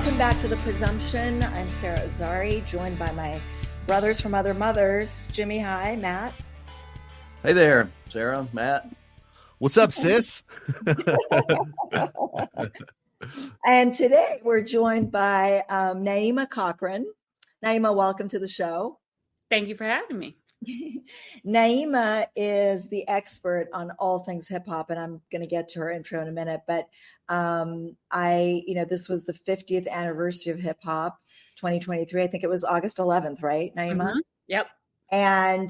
Welcome back to the Presumption. I'm Sara Azari, joined by my brothers from other mothers. Jimmy, hi. Matt. Hey there, Sara, Matt. What's up, sis? And today we're joined by Naima Cochrane. Naima, welcome to the show. Thank you for having me. Naima is the expert on all things hip hop, and I'm going to get to her intro in a minute. But this was the 50th anniversary of hip hop, 2023. I think it was August 11th, right, Naima? Mm-hmm. Yep. And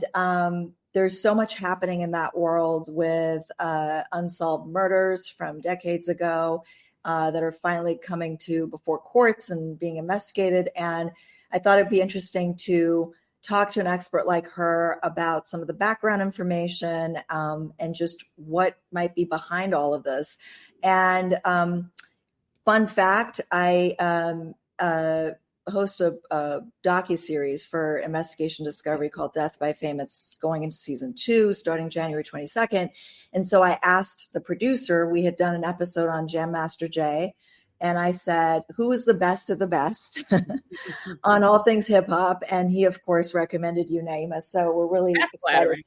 there's so much happening in that world with unsolved murders from decades ago that are finally coming to before courts and being investigated. And I thought it'd be interesting to talk to an expert like her about some of the background information and just what might be behind all of this. And fun fact, I host a docuseries for Investigation Discovery called Death by Fame. It's going into season 2, starting January 22nd. And so I asked the producer, we had done an episode on Jam Master Jay, and I said, who is the best of the best on all things hip hop? And he, of course, recommended you, Naima. So we're really excited.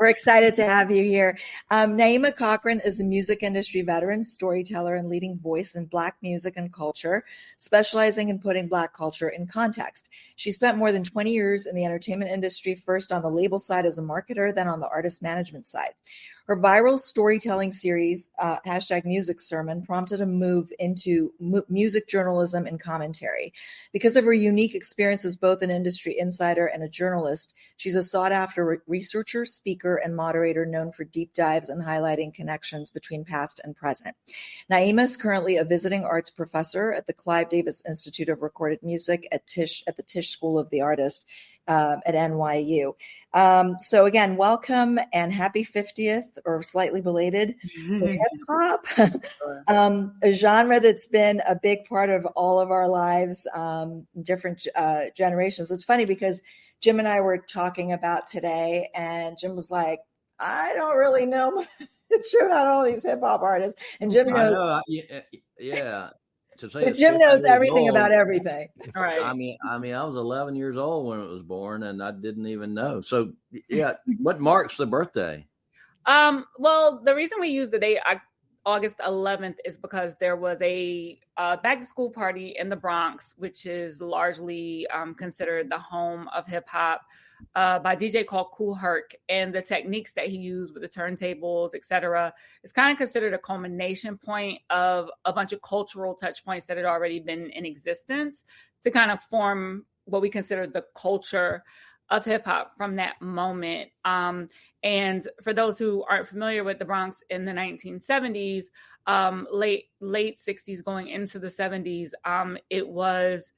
We're excited to have you here. Naima Cochrane is a music industry veteran, storyteller, and leading voice in Black music and culture, specializing in putting Black culture in context. She spent more than 20 years in the entertainment industry, first on the label side as a marketer, then on the artist management side. Her viral storytelling series, #Music Sermon, prompted a move into music journalism and commentary. Because of her unique experience as both an industry insider and a journalist, she's a sought-after researcher, speaker, and moderator known for deep dives and highlighting connections between past and present. Naima is currently a visiting arts professor at the Clive Davis Institute of Recorded Music at the Tisch School of the Artist at NYU. So again, welcome and happy 50th, or slightly belated, to hip hop, a genre that's been a big part of all of our lives, different generations. It's funny because Jim and I were talking about today, and Jim was like, I don't really know much about all these hip hop artists. And Jim knows. Yeah. But Jim knows everything about everything. All right. I mean, I was 11 years old when it was born, and I didn't even know. So, yeah, what marks the birthday? Well, the reason we use the date August 11th is because there was a back to school party in the Bronx, which is largely considered the home of hip hop, by a DJ called Kool Herc, and the techniques that he used with the turntables, etc., is kind of considered a culmination point of a bunch of cultural touch points that had already been in existence to kind of form what we consider the culture of hip hop from that moment. And for those who aren't familiar with the Bronx in the 1970s, late 60s going into the 70s, it was,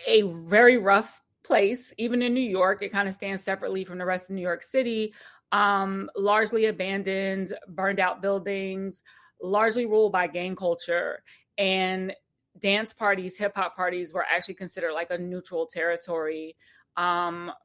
a very rough place. Even in New York, it kind of stands separately from the rest of New York City, largely abandoned, burned out buildings, largely ruled by gang culture. And dance parties, hip hop parties were actually considered like a neutral territory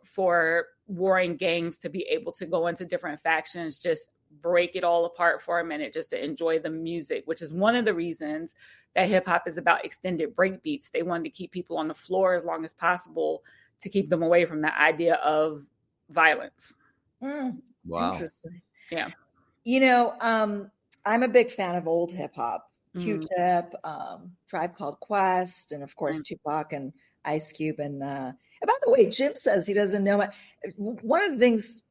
for warring gangs to be able to go into different factions, just break it all apart for a minute, just to enjoy the music, which is one of the reasons that hip hop is about extended break beats. They wanted to keep people on the floor as long as possible to keep them away from the idea of violence. Wow. Interesting. Yeah. I'm a big fan of old hip hop. Q-Tip, Tribe Called Quest, and of course Tupac and Ice Cube. And by the way, Jim says he doesn't know. One of the things,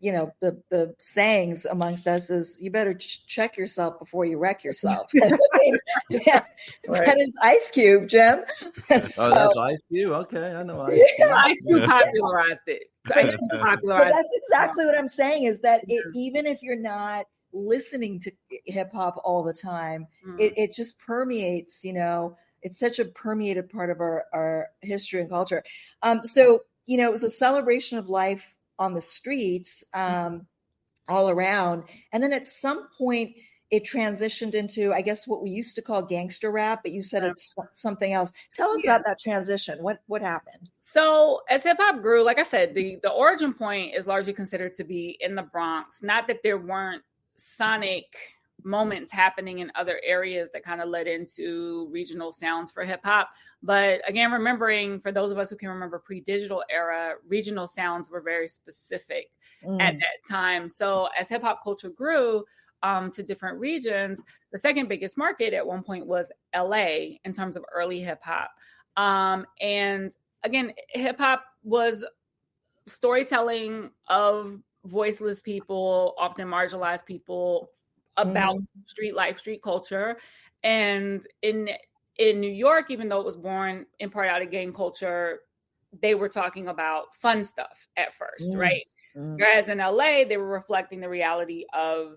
the sayings amongst us is you better check yourself before you wreck yourself. That is Ice Cube, Jim. That's Ice Cube. Okay, I know Ice Cube. Ice Cube popularized it. But that's exactly what I'm saying, is that even if you're not listening to hip hop all the time, it just permeates, it's such a permeated part of our history and culture. So, it was a celebration of life on the streets, all around. And then at some point it transitioned into, I guess, what we used to call gangster rap, but you said it's something else. Tell us about that transition. What happened? So as hip hop grew, like I said, the origin point is largely considered to be in the Bronx. Not that there weren't sonic moments happening in other areas that kind of led into regional sounds for hip hop. But again, remembering, for those of us who can remember pre-digital era, regional sounds were very specific at that time. So as hip hop culture grew to different regions, the second biggest market at one point was LA in terms of early hip hop. And again, hip hop was storytelling of voiceless people, often marginalized people, about street life, street culture. And in New York, even though it was born in part out of gang culture, they were talking about fun stuff at first, right? Whereas in LA, they were reflecting the reality of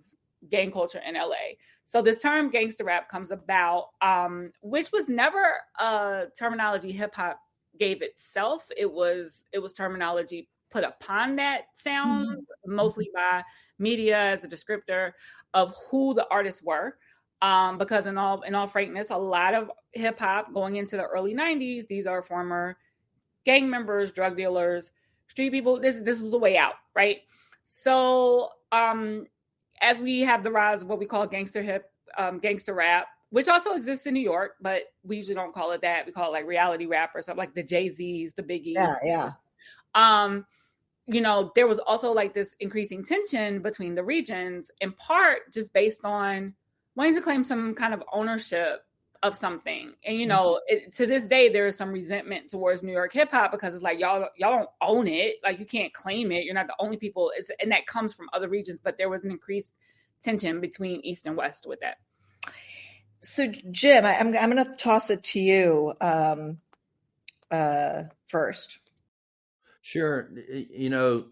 gang culture in LA. So this term gangster rap comes about, which was never a terminology hip hop gave itself. It was terminology put upon that sound, mostly by media as a descriptor of who the artists were. Because in all frankness, a lot of hip hop going into the early 90s, these are former gang members, drug dealers, street people. This was a way out, right? So as we have the rise of what we call gangster rap, which also exists in New York, but we usually don't call it that. We call it like reality rap or something, like the Jay-Z's, the Biggies. Yeah. You know, there was also like this increasing tension between the regions, in part just based on wanting to claim some kind of ownership of something. And, you know, to this day, there is some resentment towards New York hip hop because it's like, y'all don't own it. Like, you can't claim it. You're not the only people. And that comes from other regions. But there was an increased tension between East and West with that. So, Jim, I'm going to toss it to you first. Sure. You know,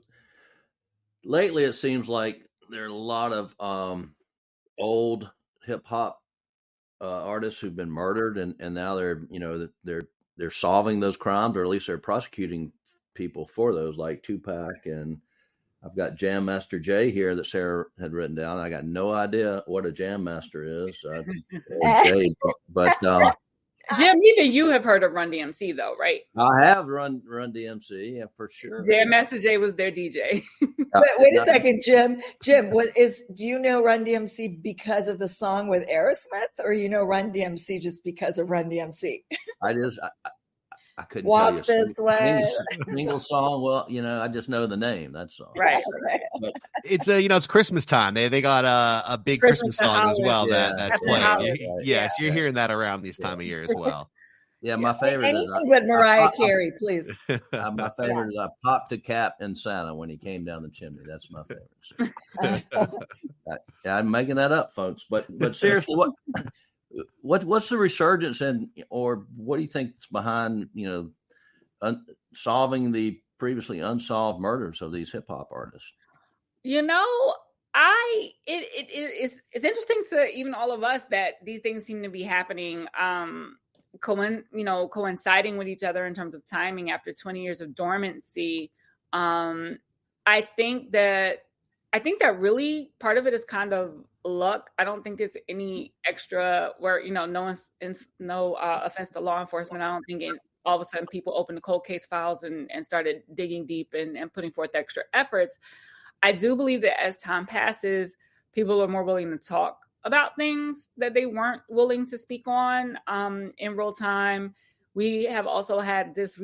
lately it seems like there are a lot of old hip hop artists who've been murdered, and now they're solving those crimes, or at least they're prosecuting people for those, like Tupac. And I've got Jam Master Jay here that Sarah had written down. I got no idea what a Jam Master is, but Jim, even you have heard of Run DMC, though, right? I have Run DMC, yeah, for sure. Jam Master Jay was their DJ. Wait a second, Jim. Jim, do you know Run DMC because of the song with Aerosmith, or you know Run DMC just because of Run DMC? I couldn't Walk tell you this way. Single song. Well, you know, I just know the name. That's all. Right. But It's Christmas time. They got a big Christmas song as well that's playing. Yes, you're hearing that around this time of year as well. Yeah, my favorite anything but Mariah Carey, please. My favorite is I popped a cap in Santa when he came down the chimney. That's my favorite. I'm making that up, folks. But seriously, what's the resurgence or what do you think is behind, you know, solving the previously unsolved murders of these hip hop artists? You know, it's interesting to even all of us that these things seem to be happening, coinciding with each other in terms of timing after 20 years of dormancy. I think that really part of it is kind of luck. I don't think there's any extra where, you know, no offense to law enforcement. I don't think all of a sudden people opened the cold case files and started digging deep and putting forth extra efforts. I do believe that as time passes, people are more willing to talk about things that they weren't willing to speak on in real time. We have also had this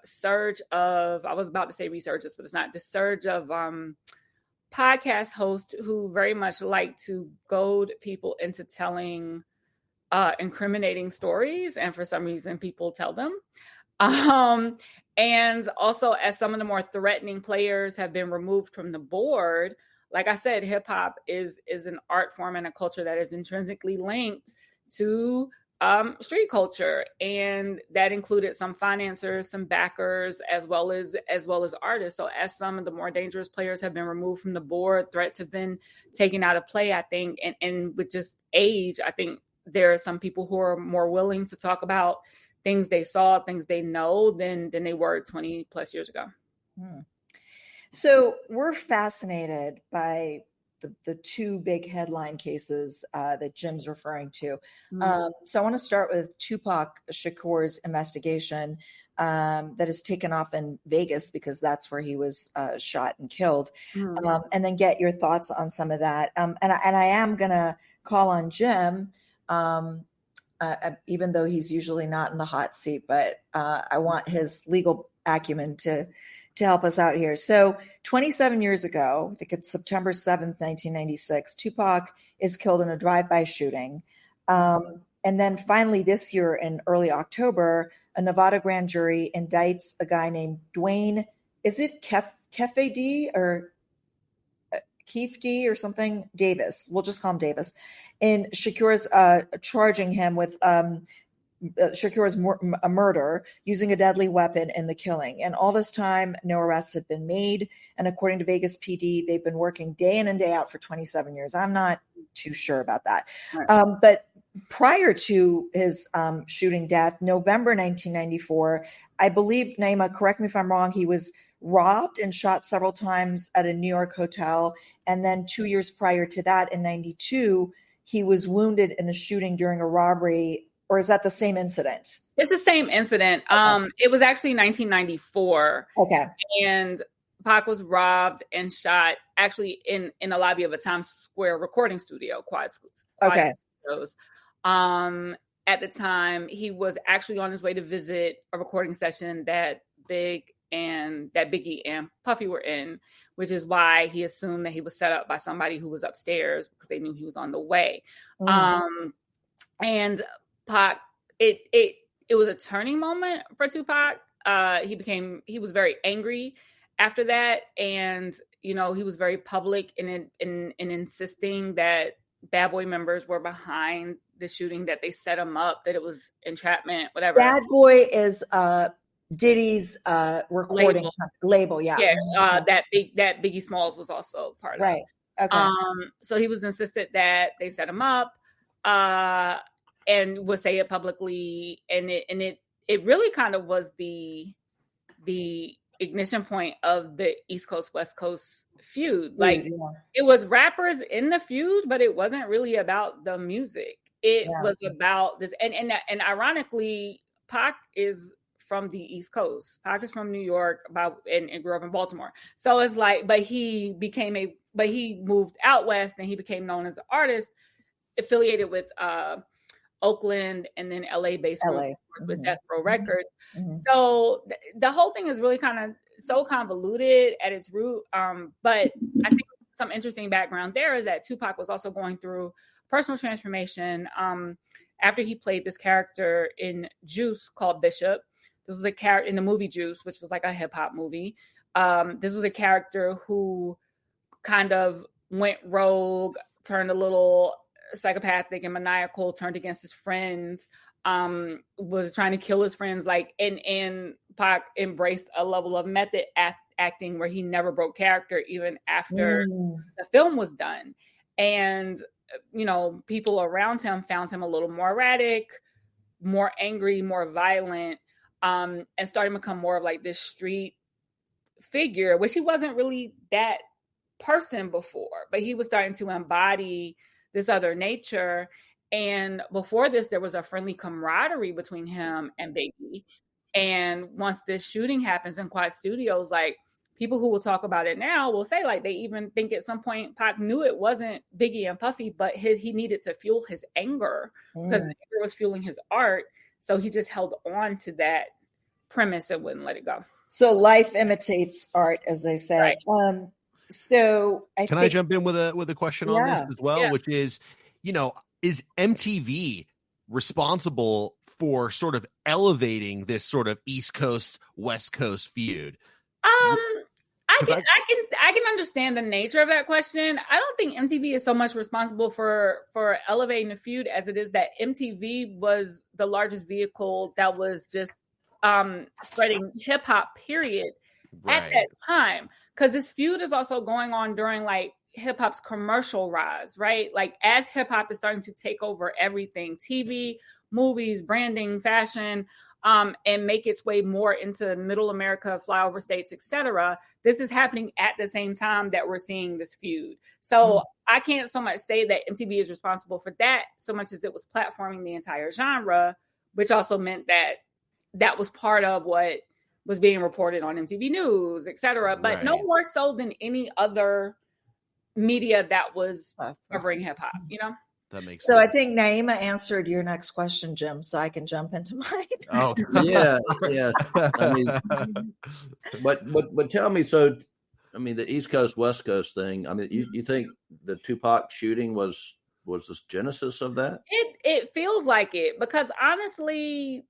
surge of, I was about to say resurgence, but it's not, this surge of podcast hosts who very much like to goad people into telling incriminating stories. And for some reason, people tell them. And also, as some of the more threatening players have been removed from the board, like I said, hip hop is an art form and a culture that is intrinsically linked to street culture, and that included some financiers, some backers, as well as artists. So as some of the more dangerous players have been removed from the board, threats have been taken out of play, I think, and with just age, I think there are some people who are more willing to talk about things they saw, things they know than they were 20 plus years ago. So we're fascinated by the two big headline cases that Jim's referring to. Mm-hmm. So I want to start with Tupac Shakur's investigation that has taken off in Vegas because that's where he was shot and killed, and then get your thoughts on some of that. And I am going to call on Jim, even though he's usually not in the hot seat, but I want his legal acumen to help us out here. So 27 years ago, I think it's September 7th, 1996, Tupac is killed in a drive-by shooting. And then finally this year in early October, a Nevada grand jury indicts a guy named Dwayne, is it Kefe D or Keefe D or something? Davis. We'll just call him Davis. And Shakur's charging him with Shakur's murder using a deadly weapon in the killing. And all this time, no arrests had been made. And according to Vegas PD, they've been working day in and day out for 27 years. I'm not too sure about that. Right. But prior to his shooting death, November 1994, I believe, Naima, correct me if I'm wrong, he was robbed and shot several times at a New York hotel. And then 2 years prior to that, in 92, he was wounded in a shooting during a robbery. Or is that the same incident? It's the same incident. Okay. It was actually 1994. Okay. And Pac was robbed and shot actually in the lobby of a Times Square recording studio, Quad Studios. At the time, he was actually on his way to visit a recording session that Biggie and Puffy were in, which is why he assumed that he was set up by somebody who was upstairs because they knew he was on the way. And Pac, it was a turning moment for Tupac. He was very angry after that, and he was very public in insisting that Bad Boy members were behind the shooting, that they set him up, that it was entrapment, whatever. Bad Boy is Diddy's recording label, yeah. That Biggie Smalls was also part of. Right. Okay. So he was insisted that they set him up. And would say it publicly, and it really kind of was the ignition point of the East Coast West Coast feud. Like It was rappers in the feud, but it wasn't really about the music. It was about this, and ironically, Pac is from the East Coast. Pac is from New York, and grew up in Baltimore. So it's like, but he moved out west, and he became known as an artist affiliated with Oakland and then LA-based with Death Row Records. Mm-hmm. So the whole thing is really kind of so convoluted at its root. But I think some interesting background there is that Tupac was also going through personal transformation after he played this character in Juice called Bishop. This was a character in the movie Juice, which was like a hip hop movie. This was a character who kind of went rogue, turned a little psychopathic and maniacal, turned against his friends, was trying to kill his friends, and Pac embraced a level of method acting where he never broke character even after the film was done. And people around him found him a little more erratic, more angry, more violent, and started to become more of like this street figure, which he wasn't really that person before, but he was starting to embody this other nature. And before this, there was a friendly camaraderie between him and Biggie. And once this shooting happens in Quad Studios, like people who will talk about it now will say, like, they even think at some point Pac knew it wasn't Biggie and Puffy, but he needed to fuel his anger because anger was fueling his art. So he just held on to that premise and wouldn't let it go. So life imitates art, as they say. Right. So I jump in with a question on this as well, which is, is MTV responsible for sort of elevating this sort of East Coast, West Coast feud? I can understand the nature of that question. I don't think MTV is so much responsible for elevating the feud as it is that MTV was the largest vehicle that was just spreading hip hop, period, at that time. Because this feud is also going on during like hip hop's commercial rise, right? Like as hip hop is starting to take over everything, TV, movies, branding, fashion, and make its way more into middle America, flyover states, etc. This is happening at the same time that we're seeing this feud. So I can't so much say that MTV is responsible for that so much as it was platforming the entire genre, which also meant that that was part of what was being reported on MTV News, etc. But no more so than any other media that was covering hip hop, you know? That makes sense. So I think Naima answered your next question, Jim, so I can jump into mine. Oh, yeah. I mean, but tell me, so, I mean, the East Coast, West Coast thing, I mean, you think the Tupac shooting was the genesis of that? It feels like it, because honestly,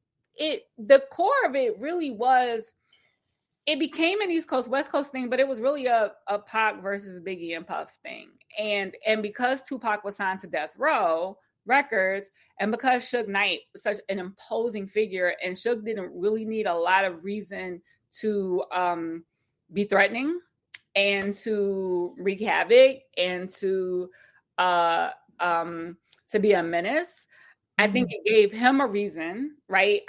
the core of it really was, it became an East Coast, West Coast thing, but it was really a Pac versus Biggie and Puff thing. And because Tupac was signed to Death Row Records, and because Suge Knight was such an imposing figure, and Suge didn't really need a lot of reason to be threatening and to wreak havoc and to be a menace, I think it gave him a reason, right?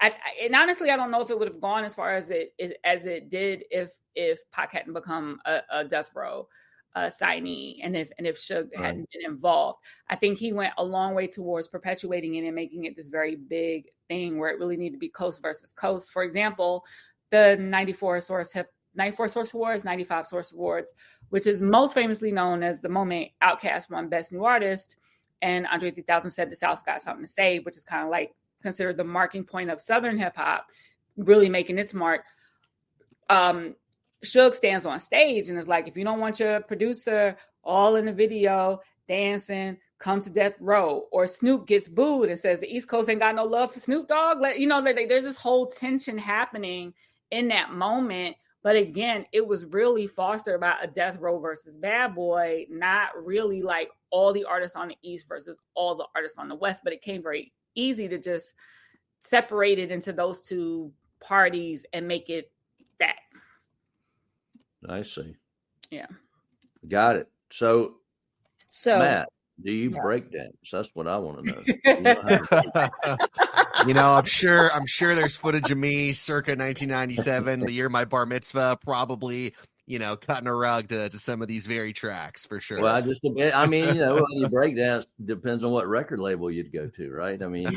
And honestly, I don't know if it would have gone as far as it did if Pac hadn't become a Death Row signee, and if Suge hadn't been involved. I think he went a long way towards perpetuating it and making it this very big thing where it really needed to be coast versus coast. For example, the 94 Source Awards, 95 Source Awards, which is most famously known as the moment Outkast won Best New Artist, and Andre 3000 said the South's got something to say, which is kind of like considered the marking point of Southern hip hop, really making its mark. Suge stands on stage and is like, if you don't want your producer all in the video dancing, come to Death Row. Or Snoop gets booed and says the East Coast ain't got no love for Snoop Dogg. There's this whole tension happening in that moment. But again, it was really fostered by a Death Row versus Bad Boy, not really like all the artists on the East versus all the artists on the West. But it came very easy to just separate it into those two parties and make it that. I see. Yeah. Got it. So Matt, do you break dance? That's what I want to know. I'm sure there's footage of me circa 1997, the year my bar mitzvah, probably, cutting a rug to some of these very tracks for sure. Well, you break dance depends on what record label you'd go to, right? I mean,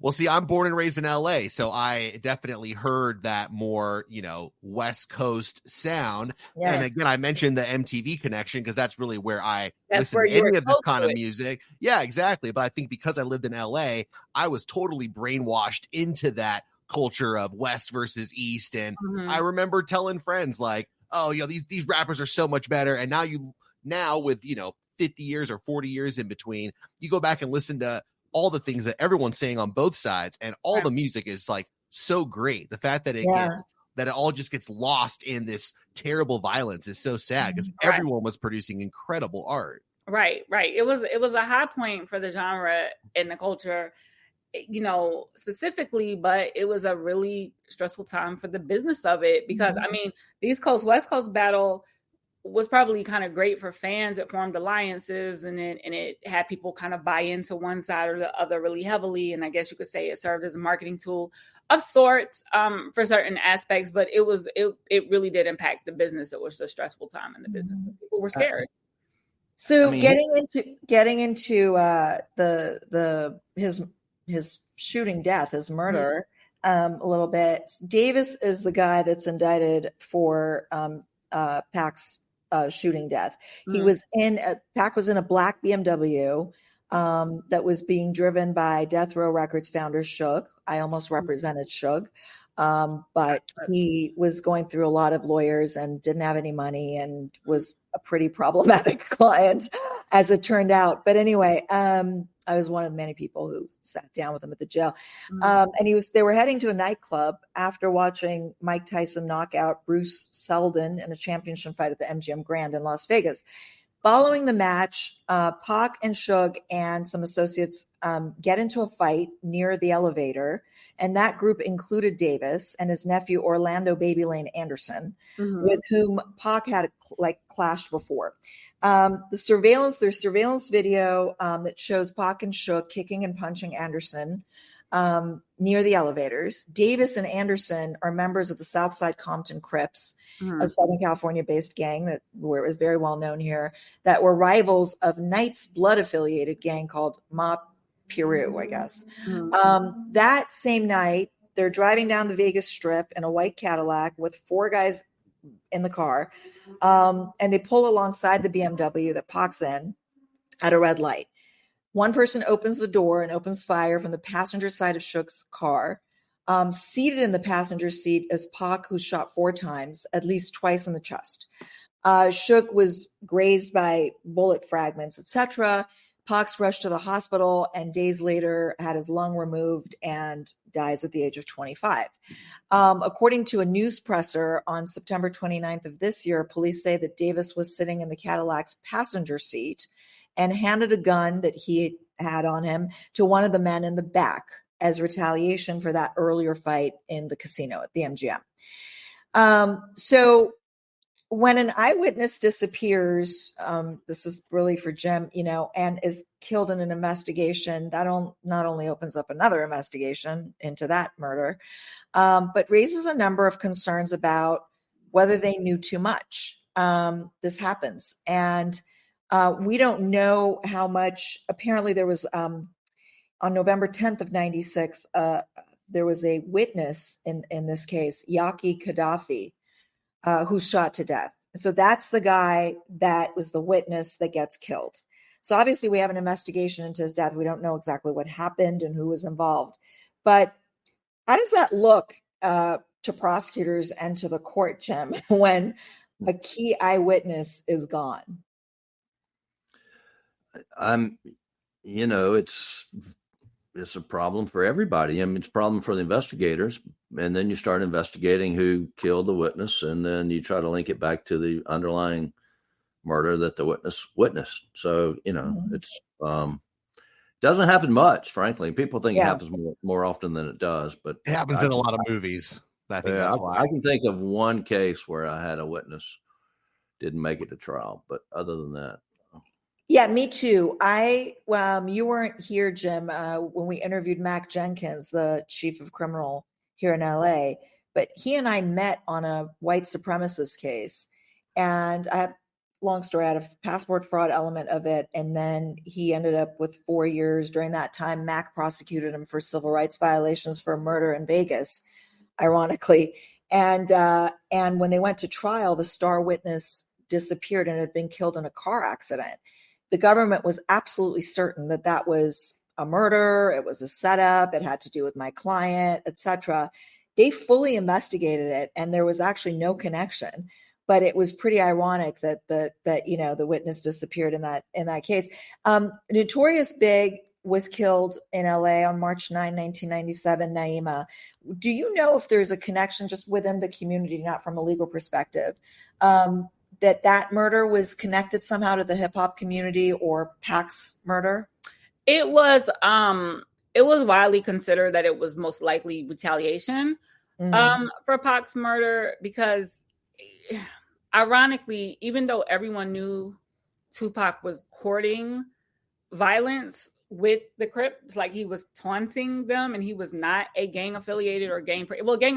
well, see, I'm born and raised in LA, so I definitely heard that more, West Coast sound. Yeah. And again, I mentioned the MTV connection because that's really where I listen to any of this kind of music. Yeah, exactly. But I think because I lived in LA, I was totally brainwashed into that culture of West versus East. And I remember telling friends like, oh, these rappers are so much better. And now with 50 years or 40 years in between, you go back and listen to all the things that everyone's saying on both sides, and all the music is like so great. The fact that it all just gets lost in this terrible violence is so sad, because everyone was producing incredible art. Right. It was a high point for the genre and the culture, specifically, but it was a really stressful time for the business of it, because I mean, the East Coast West Coast battle was probably kind of great for fans. It formed alliances, and it had people kind of buy into one side or the other really heavily. And I guess you could say it served as a marketing tool of sorts for certain aspects, but it really did impact the business. It was a stressful time in the business. People were scared. So getting into his shooting death, his murder, a little bit. Davis is the guy that's indicted for Pac's shooting death. He was Pac was in a black BMW that was being driven by Death Row Records founder Suge. I almost represented Suge, but he was going through a lot of lawyers and didn't have any money and was a pretty problematic client, as it turned out. But anyway, I was one of many people who sat down with him at the jail. And they were heading to a nightclub after watching Mike Tyson knock out Bruce Seldon in a championship fight at the MGM Grand in Las Vegas. Following the match, Pac and Suge and some associates get into a fight near the elevator. And that group included Davis and his nephew, Orlando Baby Lane Anderson, with whom Pac had clashed before. There's surveillance video that shows Pac and Suge kicking and punching Anderson. near the elevators. Davis and Anderson are members of the Southside Compton Crips, a Southern California-based gang that was very well known here, that were rivals of Knight's blood-affiliated gang called Ma Piru, I guess. That same night, they're driving down the Vegas Strip in a white Cadillac with 4 guys in the car, and they pull alongside the BMW that Pac's in at a red light. One person opens the door and opens fire from the passenger side of Shook's car. Seated in the passenger seat is Pac, who's shot 4 times, at least twice in the chest. Shook was grazed by bullet fragments, etc. Pac's rushed to the hospital and days later had his lung removed and dies at the age of 25. According to a news presser on September 29th of this year, police say that Davis was sitting in the Cadillac's passenger seat and handed a gun that he had on him to one of the men in the back as retaliation for that earlier fight in the casino at the MGM. So when an eyewitness disappears, this is really for Jim, and is killed in an investigation, that not only opens up another investigation into that murder, but raises a number of concerns about whether they knew too much. This happens. And we don't know how much. Apparently there was, on November 10th of 96, there was a witness in this case, Yaki Gaddafi, who's shot to death. So that's the guy that was the witness that gets killed. So obviously we have an investigation into his death. We don't know exactly what happened and who was involved. But how does that look to prosecutors and to the court, Jim, when a key eyewitness is gone? It's a problem for everybody. I mean, it's a problem for the investigators. And then you start investigating who killed the witness, and then you try to link it back to the underlying murder that the witness witnessed. So, it's doesn't happen much, frankly. People think it happens more often than it does, but it happens in a lot of movies. I think that's why. I can think of one case where I had a witness didn't make it to trial, but other than that. Yeah, me too. You weren't here, Jim, when we interviewed Mac Jenkins, the chief of criminal here in LA, but he and I met on a white supremacist case, and long story, I had a passport fraud element of it, and then he ended up with 4 years. During that time, Mac prosecuted him for civil rights violations for a murder in Vegas, ironically, and when they went to trial, the star witness disappeared and had been killed in a car accident. The government was absolutely certain that that was a murder. It was a setup. It had to do with my client, etc. They fully investigated it, and there was actually no connection. But it was pretty ironic that the witness disappeared in that case. Notorious Big was killed in LA on March 9, 1997. Naima, do you know if there's a connection just within the community, not from a legal perspective, that murder was connected somehow to the hip hop community or Pac's murder? It was widely considered that it was most likely retaliation for Pac's murder, because ironically, even though everyone knew Tupac was courting violence with the Crips, like he was taunting them, and he was not a gang affiliated or gang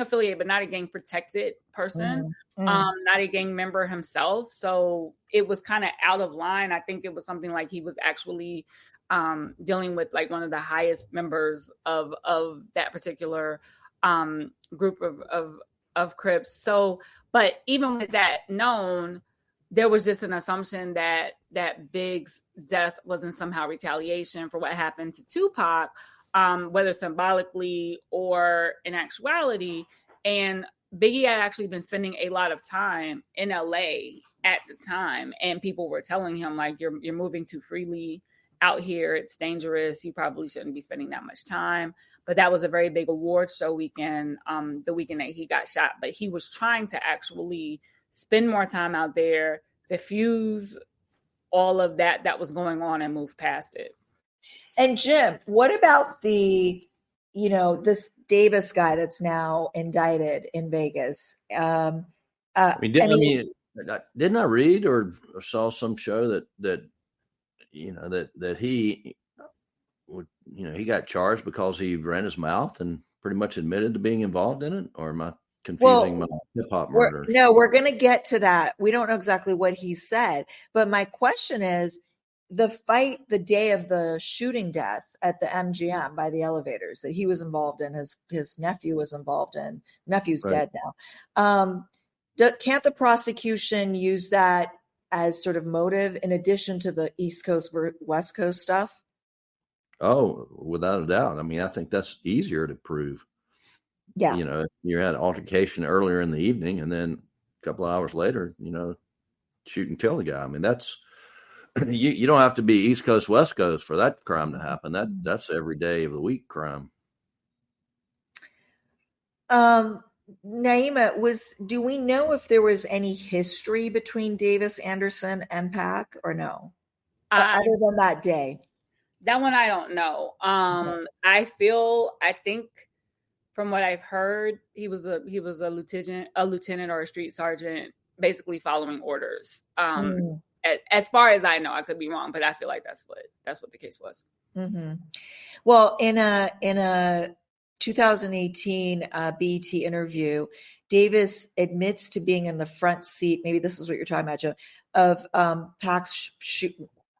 affiliated, but not a gang protected person, not a gang member himself. So it was kind of out of line. I think it was something like he was actually dealing with like one of the highest members of that particular group of Crips. So, but even with that known, there was just an assumption that Big's death wasn't somehow retaliation for what happened to Tupac, whether symbolically or in actuality. And Biggie had actually been spending a lot of time in LA at the time, and people were telling him, like, you're moving too freely out here. It's dangerous. You probably shouldn't be spending that much time. But that was a very big award show weekend, the weekend that he got shot. But he was trying to actually spend more time out there, diffuse all of that was going on and move past it. And Jim, what about this Davis guy that's now indicted in Vegas? Didn't I read or saw some show that he he got charged because he ran his mouth and pretty much admitted to being involved in it? Or am I confusing my hip hop murders? No, we're going to get to that. We don't know exactly what he said, but my question is, the fight the day of the shooting death at the MGM by the elevators that he was involved in, his nephew was involved in. Nephew's Right. dead now. Can't the prosecution use that as sort of motive in addition to the East Coast West Coast stuff? Oh, without a doubt. I mean, I think that's easier to prove. Yeah. You had an altercation earlier in the evening, and then a couple of hours later, shoot and kill the guy. I mean, that's you don't have to be East Coast, West Coast for that crime to happen. That's every day of the week crime. Naima, do we know if there was any history between Davis Anderson and Pac or no? Other than that day? That one I don't know. I think from what I've heard, he was a lieutenant or a street sergeant, basically following orders. As far as I know, I could be wrong, but I feel like that's what the case was. Mm-hmm. Well, in a 2018 BET interview, Davis admits to being in the front seat. Maybe this is what you're talking about, Joe, of Pac's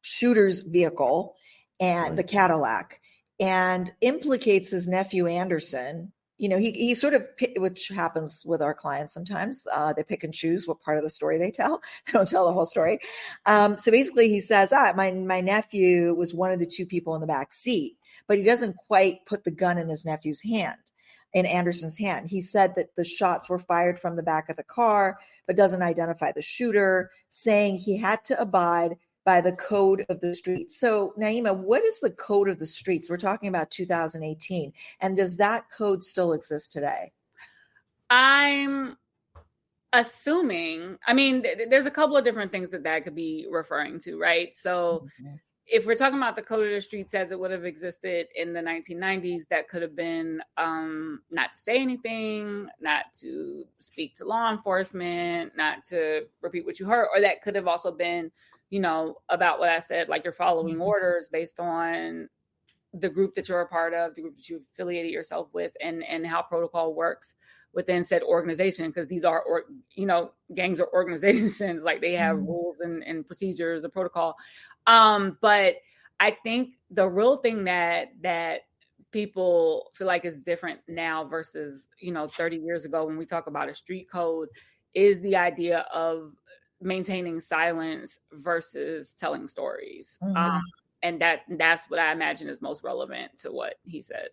shooter's vehicle and the Cadillac, and implicates his nephew Anderson. He sort of, which happens with our clients sometimes, they pick and choose what part of the story they tell. They don't tell the whole story. So basically he says, my nephew was one of the two people in the back seat, but he doesn't quite put the gun in his nephew's hand, in Anderson's hand. He said that the shots were fired from the back of the car, but doesn't identify the shooter, saying he had to abide by the code of the streets. So, Naima, what is the code of the streets? We're talking about 2018. And does that code still exist today? I'm assuming, there's a couple of different things that could be referring to, right? So if we're talking about the code of the streets as it would have existed in the 1990s, that could have been not to say anything, not to speak to law enforcement, not to repeat what you heard, or that could have also been about what I said, like you're following orders based on the group that you're a part of, the group that you affiliated yourself with, and how protocol works within said organization. Because these are, gangs are organizations, like they have rules and procedures, a protocol. But I think the real thing that people feel like is different now versus, 30 years ago when we talk about a street code is the idea of maintaining silence versus telling stories. And that's what I imagine is most relevant to what he said.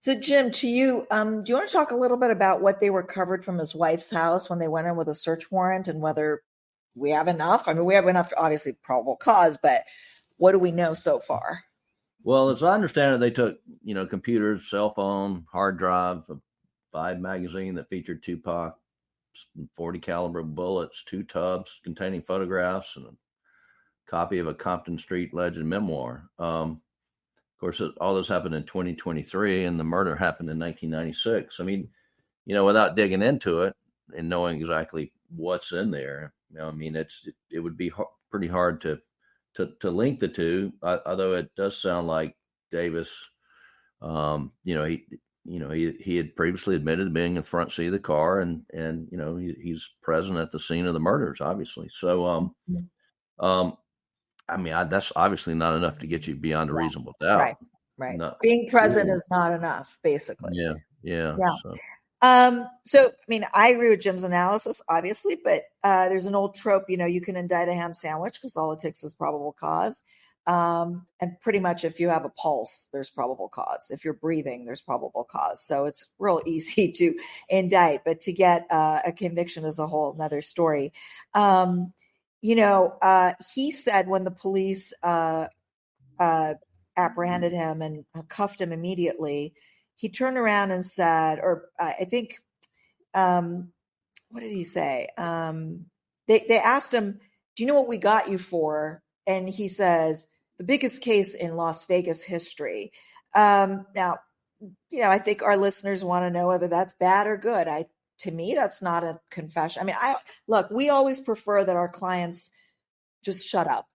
So Jim, to you, do you want to talk a little bit about what they recovered from his wife's house when they went in with a search warrant, and whether we have enough? We have enough to obviously probable cause, but what do we know so far? Well, as I understand it, they took, computers, cell phone, hard drive, a Vibe magazine that featured Tupac, 40 caliber bullets, 2 tubs containing photographs, and a copy of a Compton Street legend memoir. Of course, all this happened in 2023, and the murder happened in 1996. Without digging into it and knowing exactly what's in there, it would be pretty hard to link the two. Although it does sound like Davis, he had previously admitted to being in the front seat of the car, and he's present at the scene of the murders, obviously. So, that's obviously not enough to get you beyond a reasonable doubt. Right. Being present is not enough, basically. Yeah. So, I agree with Jim's analysis, obviously, but there's an old trope, you can indict a ham sandwich because all it takes is probable cause. And pretty much if you have a pulse, there's probable cause. If you're breathing, there's probable cause. So it's real easy to indict, but to get a conviction is a whole nother story. He said when the police apprehended him and cuffed him immediately, he turned around and said, or I think, what did he say? They asked him, do you know what we got you for? And he says, the biggest case in Las Vegas history. Now, I think our listeners want to know whether that's bad or good. To me, that's not a confession. We always prefer that our clients just shut up,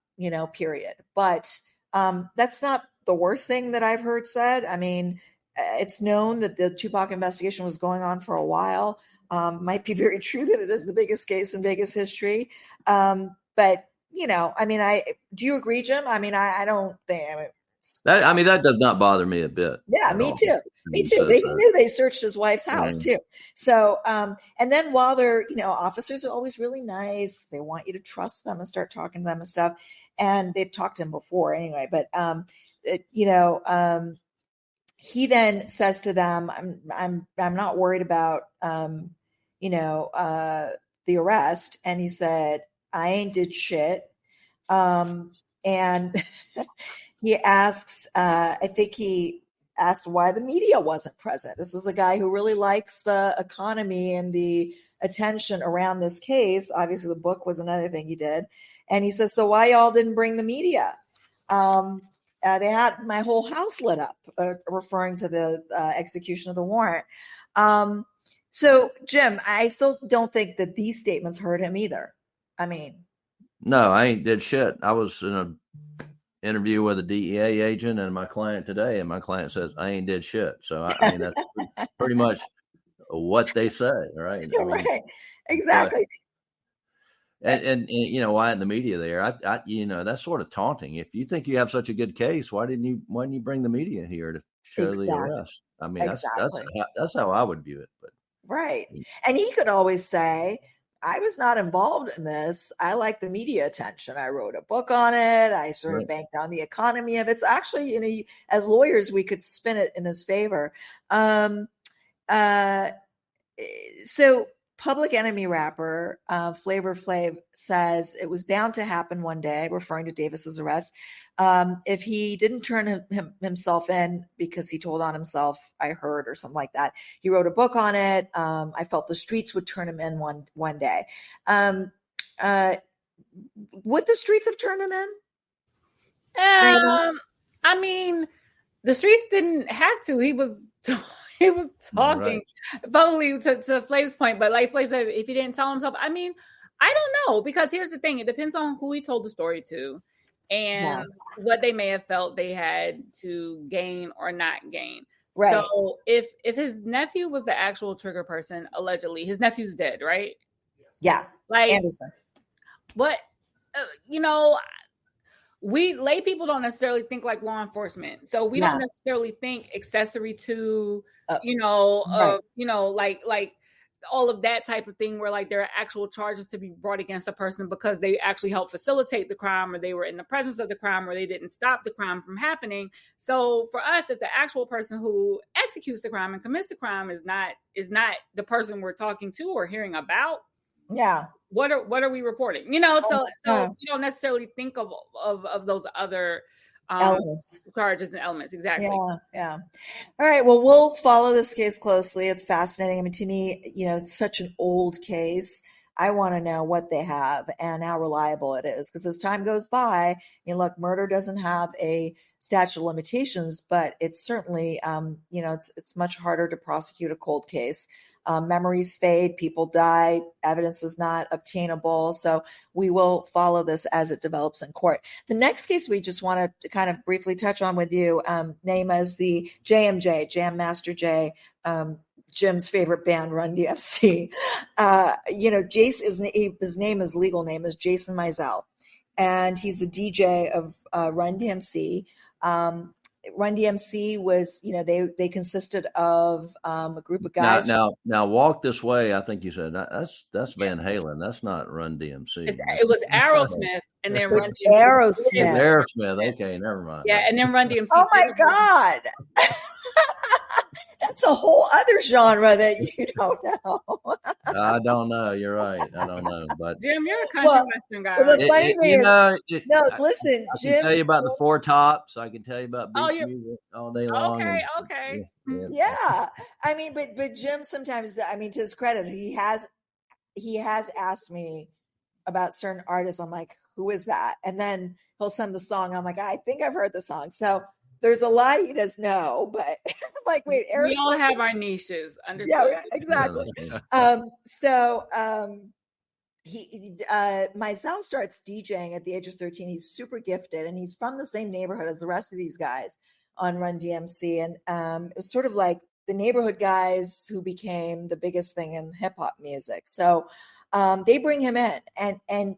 period. But that's not the worst thing that I've heard said. I mean, it's known that the Tupac investigation was going on for a while. Might be very true that it is the biggest case in Vegas history. But, I mean, do you agree, Jim? I mean, I don't think, that does not bother me a bit. Yeah, me too. Me too. He knew they searched his wife's house too. So, and then while they're, officers are always really nice. They want you to trust them and start talking to them and stuff. And they've talked to him before anyway. But, he then says to them, I'm not worried about, the arrest. And he said, I ain't did shit. And he asks, I think he asked why the media wasn't present. This is a guy who really likes the economy and the attention around this case. Obviously, the book was another thing he did. And he says, so why y'all didn't bring the media? They had my whole house lit up, referring to the execution of the warrant. So, Jim, I still don't think that these statements hurt him either. I mean. No, I ain't did shit. I was in an interview with a DEA agent and my client today, and my client says, I ain't did shit. So, I mean, that's pretty much what they say, right? I mean, right. Exactly. And why in the media there? I that's sort of taunting. If you think you have such a good case, why didn't you bring the media here to show the arrest? I mean, that's how I would view it. But right, and he could always say, I was not involved in this. I like the media attention. I wrote a book on it. I sort of banked on the economy of it. So actually, as lawyers, we could spin it in his favor. So Public Enemy rapper Flavor Flav says it was bound to happen one day, referring to Davis's arrest. If he didn't turn himself in because he told on himself, I heard, or something like that. He wrote a book on it. I felt the streets would turn him in one day. Would the streets have turned him in? I mean, the streets didn't have to. He was talking probably to Flav's point, but like Flav said, if he didn't tell himself, I mean, I don't know, because here's the thing. It depends on who he told the story to and what they may have felt they had to gain or not gain. Right. So if his nephew was the actual trigger person, allegedly, his nephew's dead, right? Yeah. Like, Anderson. But, we lay people don't necessarily think like law enforcement. So we don't necessarily think accessory to, like all of that type of thing where like there are actual charges to be brought against a person because they actually helped facilitate the crime, or they were in the presence of the crime, or they didn't stop the crime from happening. So for us, if the actual person who executes the crime and commits the crime is not the person we're talking to or hearing about, what are we reporting? So you don't necessarily think of those other elements, charges and elements. Exactly. Yeah. All right. Well, we'll follow this case closely. It's fascinating. I mean, to me, it's such an old case. I want to know what they have and how reliable it is, because as time goes by, look, murder doesn't have a statute of limitations, but it's certainly, it's much harder to prosecute a cold case. Memories fade, people die, evidence is not obtainable. So we will follow this as it develops in court. The next case we just want to kind of briefly touch on with you, Naima, is the JMJ, Jam Master Jay, Jim's favorite band, Run DMC. His legal name is Jason Mizell, and he's the DJ of Run DMC. Run DMC was, they consisted of a group of guys. Now, Walk This Way, I think you said that's Van Halen. That's not Run DMC. It was Aerosmith, and then Run DMC. Aerosmith. Okay, never mind. Yeah, and then Run DMC. Oh my God. That's a whole other genre that you don't know. I don't know. You're right. I don't know. But Jim, you're a country western guy. Well, the funny thing is, listen, Jim. I can tell you about the Four Tops. I can tell you about beach music all day long. Okay. Yeah. I mean, but Jim sometimes, to his credit, he has asked me about certain artists. I'm like, who is that? And then he'll send the song. I'm like, I think I've heard the song. So there's a lot he does know, but I'm like, wait, we all have our niches. Understood? Yeah, exactly. Mizell starts DJing at the age of 13. He's super gifted, and he's from the same neighborhood as the rest of these guys on Run DMC. And it was sort of like the neighborhood guys who became the biggest thing in hip hop music. So they bring him in, and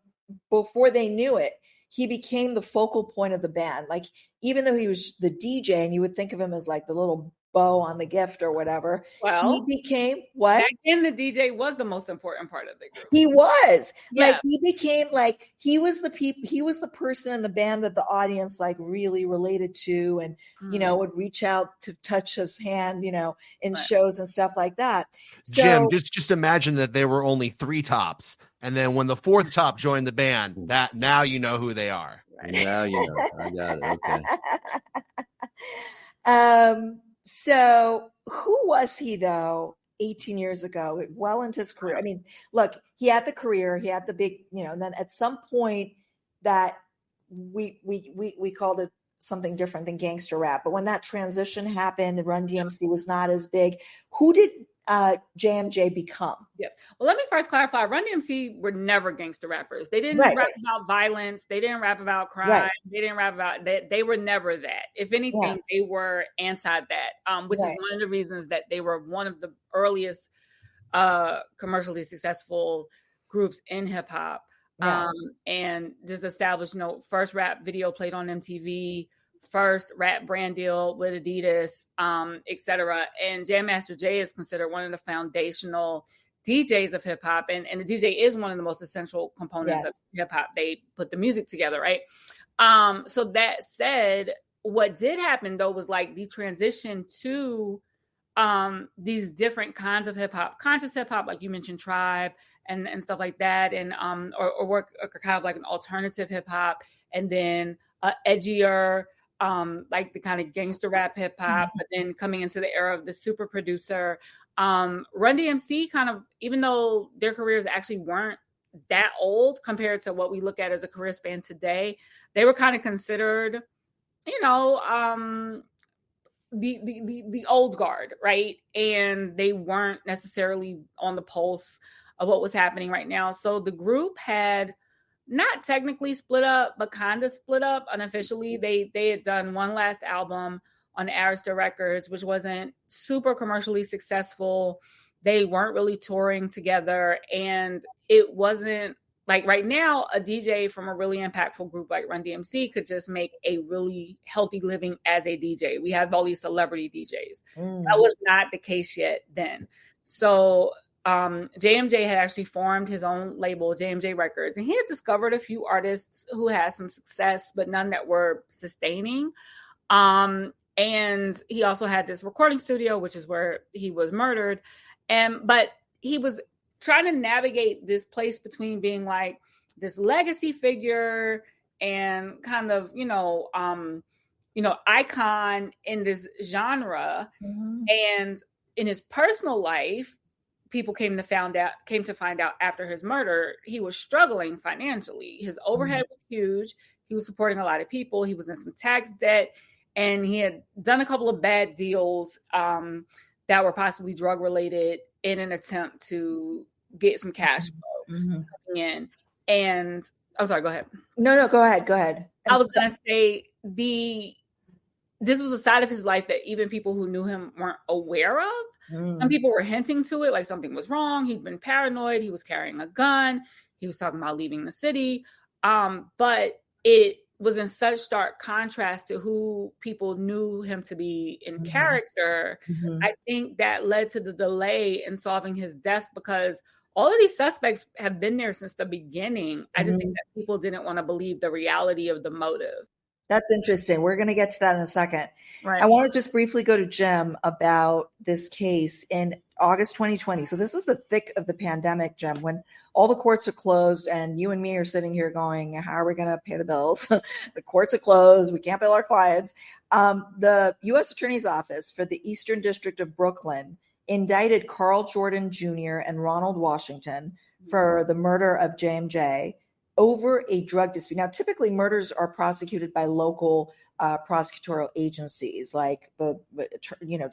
before they knew it, he became the focal point of the band. Like, even though he was the DJ, and you would think of him as like the little bow on the gift or whatever, well, he became what? Back then, the DJ was the most important part of the group. He was Yeah. like, he became like, he was the person in the band that the audience like really related to, and you know, would reach out to touch his hand, you know, in shows and stuff like that. So, Jim, just imagine that there were only 3 tops, and then when the 4th top joined the band, that now you know who they are. Right. Now you know. I got it. Okay. So who was he though 18 years ago, well into his career? I mean, look, he had the career, he had the big, you know, and then at some point that we called it something different than gangster rap. But when that transition happened, Run DMC was not as big. Who did JMJ become? Yeah. Well, let me first clarify. Run DMC were never gangster rappers. They didn't rap about violence. They didn't rap about crime. They didn't rap about that. They were never that. If anything, they were anti that, which is one of the reasons that they were one of the earliest commercially successful groups in hip hop. And just established, you know, first rap video played on MTV, first rap brand deal with Adidas, etc. And Jam Master Jay is considered one of the foundational DJs of hip hop, and the DJ is one of the most essential components of hip hop. They put the music together, right? So that said, what did happen though was like the transition to these different kinds of hip hop, conscious hip hop, like you mentioned, Tribe and stuff like that, and or work kind of like an alternative hip hop, and then edgier, like the kind of gangster rap hip hop, but then coming into the era of the super producer. Run DMC kind of, even though their careers actually weren't that old compared to what we look at as a career span today, they were kind of considered, you know, the old guard, right? And they weren't necessarily on the pulse of what was happening right now. So the group had not technically split up, but kind of split up unofficially. They had done one last album on Arista Records, which wasn't super commercially successful. They weren't really touring together. And it wasn't like right now, a DJ from a really impactful group like Run DMC could just make a really healthy living as a DJ. We have all these celebrity DJs. That was not the case yet then. So JMJ had actually formed his own label, JMJ Records, and he had discovered a few artists who had some success, but none that were sustaining. And he also had this recording studio, which is where he was murdered. But he was trying to navigate this place between being like this legacy figure and kind of, icon in this genre. And in his personal life, people came to find out after his murder, he was struggling financially. His overhead was huge. He was supporting a lot of people. He was in some tax debt, and he had done a couple of bad deals that were possibly drug related in an attempt to get some cash flow coming in. And I'm sorry, go ahead. No, go ahead. I was going to say this was a side of his life that even people who knew him weren't aware of. Some people were hinting to it, like something was wrong. He'd been paranoid. He was carrying a gun. He was talking about leaving the city. But it was in such stark contrast to who people knew him to be in character. I think that led to the delay in solving his death, because all of these suspects have been there since the beginning. I just think that people didn't want to believe the reality of the motive. That's interesting. We're going to get to that in a second. Right. I want to just briefly go to Jim about this case in August 2020. So this is the thick of the pandemic, Jim, when all the courts are closed and you and me are sitting here going, how are we going to pay the bills? The courts are closed. We can't bill our clients. The U.S. Attorney's Office for the Eastern District of Brooklyn indicted Carl Jordan Jr. and Ronald Washington for the murder of JMJ over a drug dispute. Now, typically murders are prosecuted by local prosecutorial agencies like the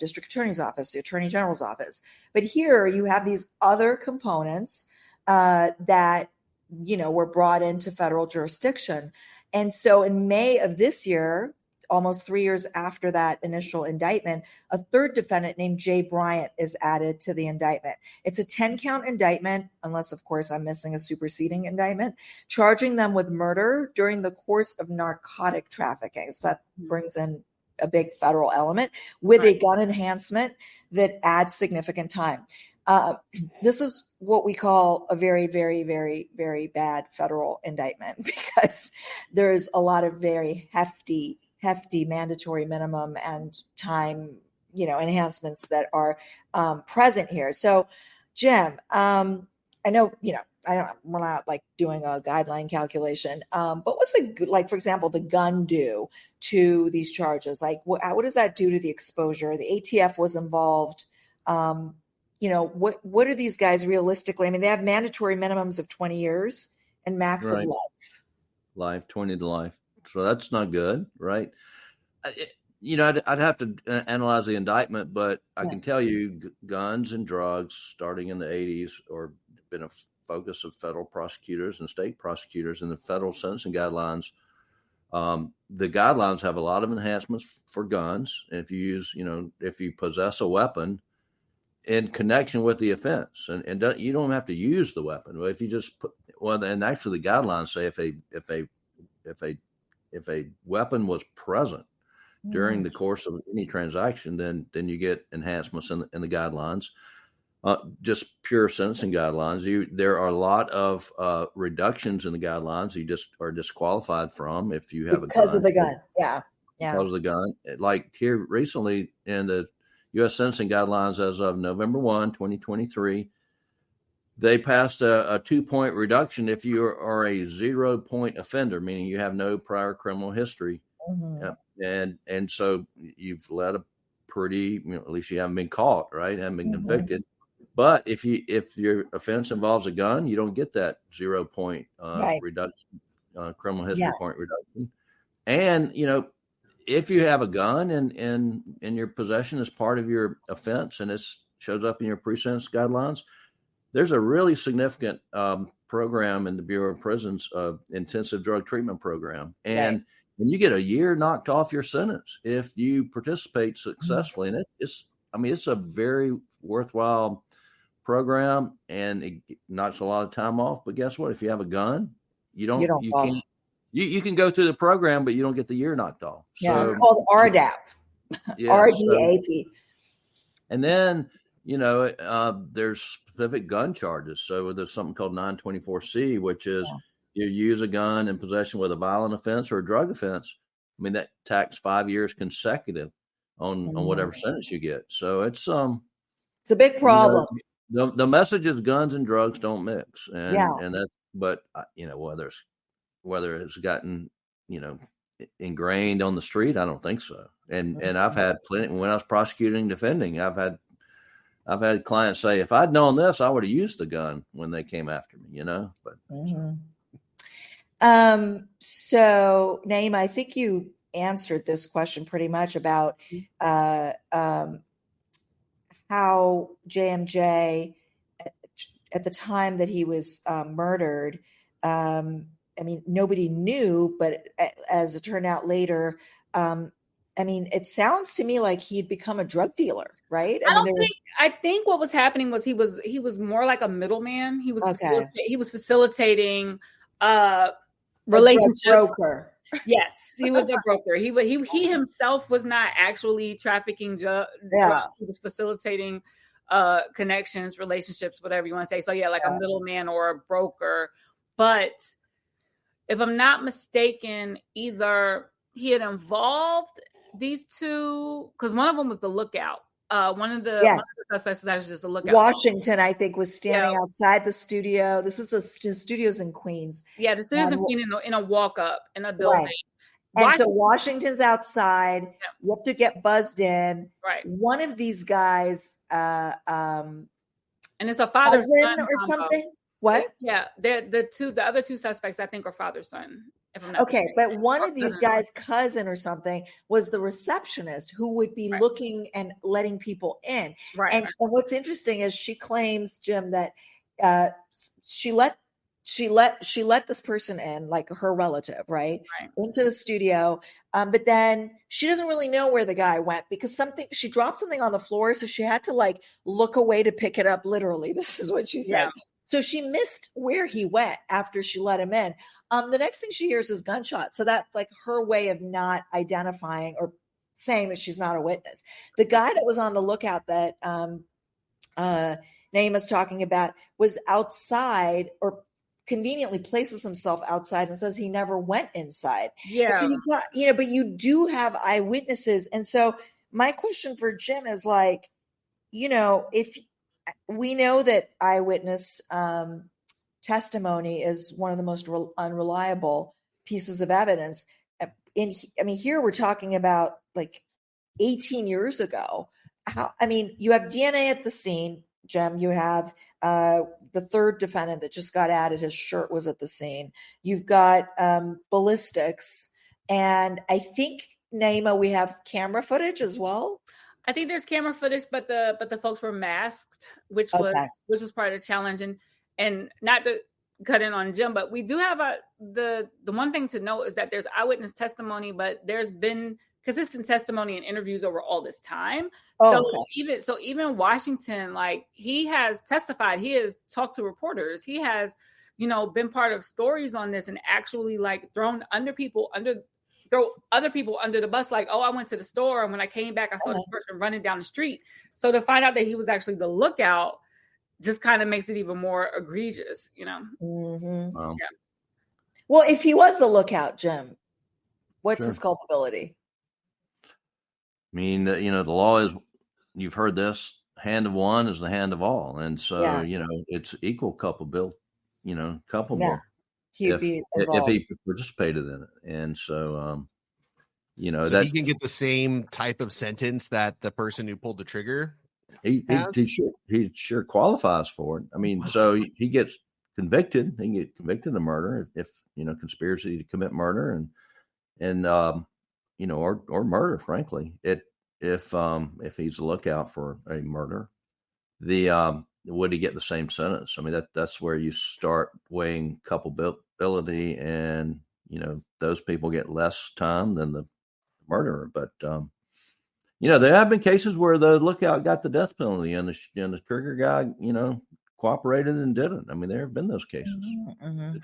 district attorney's office, the attorney general's office. But here you have these other components that were brought into federal jurisdiction. And so in May of this year, almost 3 years after that initial indictment, a third defendant named Jay Bryant is added to the indictment. It's a 10-count indictment, unless, of course, I'm missing a superseding indictment, charging them with murder during the course of narcotic trafficking. So that brings in a big federal element with a gun enhancement that adds significant time. This is what we call a very, very, very, very bad federal indictment, because there's a lot of very hefty mandatory minimum and time, enhancements that are present here. So, Jim, I know, we're not like doing a guideline calculation, but what's for example, the gun do to these charges? Like, what does that do to the exposure? The ATF was involved. What are these guys realistically? I mean, they have mandatory minimums of 20 years and max of life. 20 to life. So that's not good, right? I'd have to analyze the indictment, but I can tell you guns and drugs starting in the 80s or been a focus of federal prosecutors and state prosecutors in the federal sentencing guidelines. The guidelines have a lot of enhancements for guns. And if you possess a weapon in connection with the offense, and you don't have to use the weapon. If you just and actually the guidelines say if a weapon was present during the course of any transaction, then you get enhancements in the guidelines. Just pure sentencing guidelines. There are a lot of reductions in the guidelines you just are disqualified from if you have because of the gun. Yeah. Because of the gun. Like here recently in the U.S. sentencing guidelines as of November 1, 2023, they passed a 2-point reduction if you are a 0-point offender, meaning you have no prior criminal history. And so you've led a pretty, at least you haven't been caught, right? Haven't been convicted. But if your offense involves a gun, you don't get that 0-point reduction, criminal history point reduction. And, if you have a gun in your possession as part of your offense and it shows up in your pre-sentence guidelines, there's a really significant program in the Bureau of Prisons, intensive drug treatment program. And you get a year knocked off your sentence if you participate successfully. And it's a very worthwhile program, and it knocks a lot of time off. But guess what? If you have a gun, you can't. You can go through the program, but you don't get the year knocked off. Yeah, so, it's called RDAP. RDAP. And then, there's specific gun charges. So there's something called 924C, which is you use a gun in possession with a violent offense or a drug offense. I mean, that tax 5 years consecutive on whatever sentence you get. So it's a big problem. The message is guns and drugs don't mix. And that, but whether it's gotten, ingrained on the street, I don't think so. And I've had plenty, when I was prosecuting and defending, I've had clients say, if I'd known this, I would have used the gun when they came after me, but. So Naima, I think you answered this question pretty much about, how JMJ at the time that he was murdered, nobody knew, but as it turned out later, it sounds to me like he'd become a drug dealer, right? I think what was happening was he was more like a middleman. He was facilitating relationships. Broker. Yes, he was a broker. He himself was not actually trafficking drugs. He was facilitating connections, relationships, whatever you want to say. So a middleman or a broker. But if I'm not mistaken, either he had involved these two, because one of them was the lookout. One of the suspects was actually just a lookout. Washington, I think, was standing outside the studio. This is the studios in Queens. Yeah, the studios in Queens in a walk up in a building. Right. And so Washington's outside. Yeah. You have to get buzzed in. Right. One of these guys, and it's a father son or something. What? Yeah, the other two suspects, I think, are father son. Okay, but one of these guys' cousin or something was the receptionist who would be looking and letting people in. Right. And what's interesting is she claims, Jim, that she let she let this person in, like her relative, right, into the studio. But then she doesn't really know where the guy went because she dropped something on the floor. So she had to like look away to pick it up. Literally, this is what she said. Yeah. So she missed where he went after she let him in. The next thing she hears is gunshots. So that's like her way of not identifying or saying that she's not a witness. The guy that was on the lookout that Naima's talking about was outside, or conveniently places himself outside and says he never went inside. Yeah. So you've got, but you do have eyewitnesses. And so my question for Jim is like, if we know that eyewitness testimony is one of the most unreliable pieces of evidence. Here we're talking about like 18 years ago. You have DNA at the scene, Jim. You have the third defendant that just got added. His shirt was at the scene. You've got ballistics. And I think, Naima, we have camera footage as well. I think there's camera footage, but the folks were masked, which was part of the challenge. And not to cut in on Jim, but we do have the one thing to note is that there's eyewitness testimony, but there's been consistent testimony and interviews over all this time. Even Washington, like, he has testified, he has talked to reporters, he has, been part of stories on this and actually like throw other people under the bus. Like, oh, I went to the store and when I came back, I saw this person running down the street. So to find out that he was actually the lookout just kind of makes it even more egregious, Mm-hmm. Wow. Yeah. Well, if he was the lookout, Jim, what's his culpability? I mean, the law is, you've heard this, hand of one is the hand of all. And so, it's equal culpable, culpable if he participated in it. And so, so that he can get the same type of sentence that the person who pulled the trigger. He sure qualifies for it. I mean, so he gets convicted. He can get convicted of murder if conspiracy to commit murder and or murder. Frankly, if he's a lookout for a murder, would he get the same sentence? I mean, that's where you start weighing culpability, and those people get less time than the murderer. But there have been cases where the lookout got the death penalty and the trigger guy, cooperated and didn't. I mean, there have been those cases. Mm-hmm.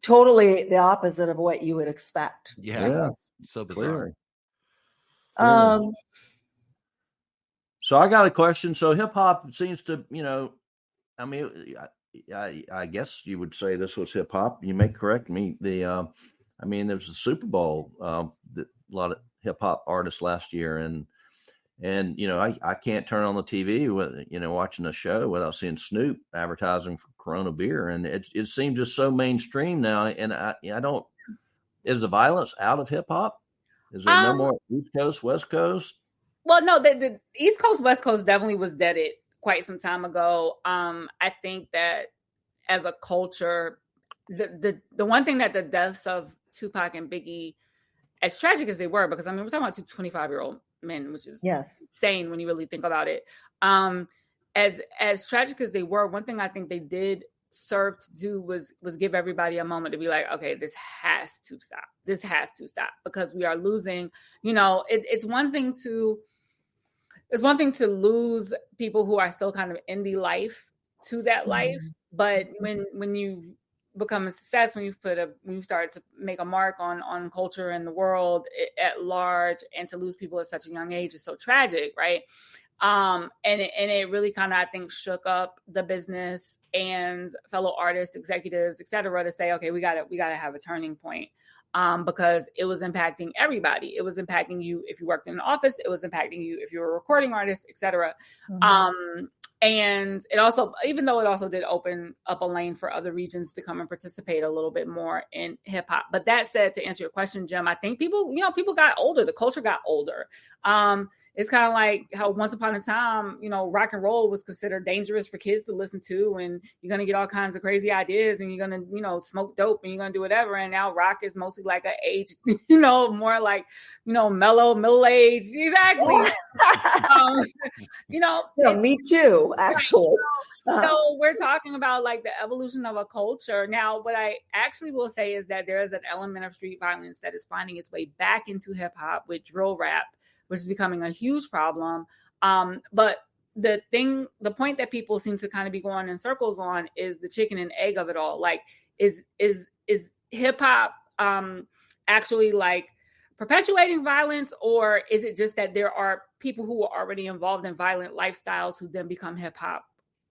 Totally the opposite of what you would expect. Yeah. So bizarre. So I got a question. So hip hop seems to, I guess you would say this was hip hop. You may correct me. There's a Super Bowl, a lot of hip hop artists last year, and I can't turn on the TV with watching a show without seeing Snoop advertising for Corona beer, and it seems just so mainstream now. And I don't. Is the violence out of hip hop? Is there no more East Coast, West Coast? Well, no, the East Coast, West Coast definitely was deaded quite some time ago. I think that as a culture, the one thing that the deaths of Tupac and Biggie, as tragic as they were, because we're talking about two 25-year-old men, which is insane when you really think about it. As tragic as they were, one thing I think they did serve to do was give everybody a moment to be like, okay, this has to stop. This has to stop, because we are losing. It's one thing to lose people who are still kind of in the life to that life, but when you become a success, when you start to make a mark on culture and the world at large, and to lose people at such a young age is so tragic, right? And it really kind of, I think, shook up the business and fellow artists, executives, et cetera, to say, okay, we gotta have a turning point, because it was impacting everybody. It was impacting you if you worked in an office. It was impacting you if you were a recording artist, et cetera. And it also, even though it also did open up a lane for other regions to come and participate a little bit more in hip hop. But that said, to answer your question, Jim, I think people got older. The culture got older. It's kind of like how once upon a time, rock and roll was considered dangerous for kids to listen to, and you're going to get all kinds of crazy ideas, and you're going to, smoke dope, and you're going to do whatever. And now rock is mostly like an age, more like, mellow, middle age. Exactly. Me too, actually. So we're talking about like the evolution of a culture. Now, what I actually will say is that there is an element of street violence that is finding its way back into hip hop with drill rap, which is becoming a huge problem. But the point that people seem to kind of be going in circles on is the chicken and egg of it all. Like, is hip hop actually like perpetuating violence, or is it just that there are people who are already involved in violent lifestyles who then become hip hop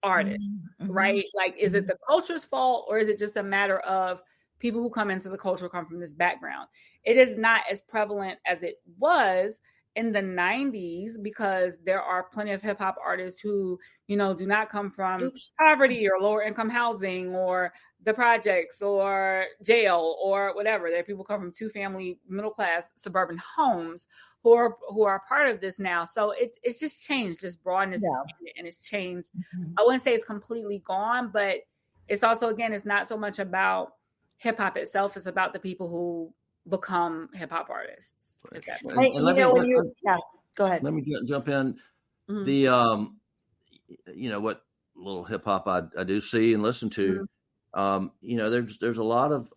artists, right? Like, is it the culture's fault, or is it just a matter of people who come into the culture come from this background? It is not as prevalent as it was in the 90s, because there are plenty of hip hop artists who, do not come from poverty or lower income housing or the projects or jail or whatever. There are people who come from 2-family middle class suburban homes who are part of this now. So it's just changed. This broadness and it's changed. I wouldn't say it's completely gone, but it's also, again, it's not so much about hip hop itself. It's about the people who become hip hop artists. Go ahead. Let me jump in. The what little hip hop I do see and listen to, there's a lot of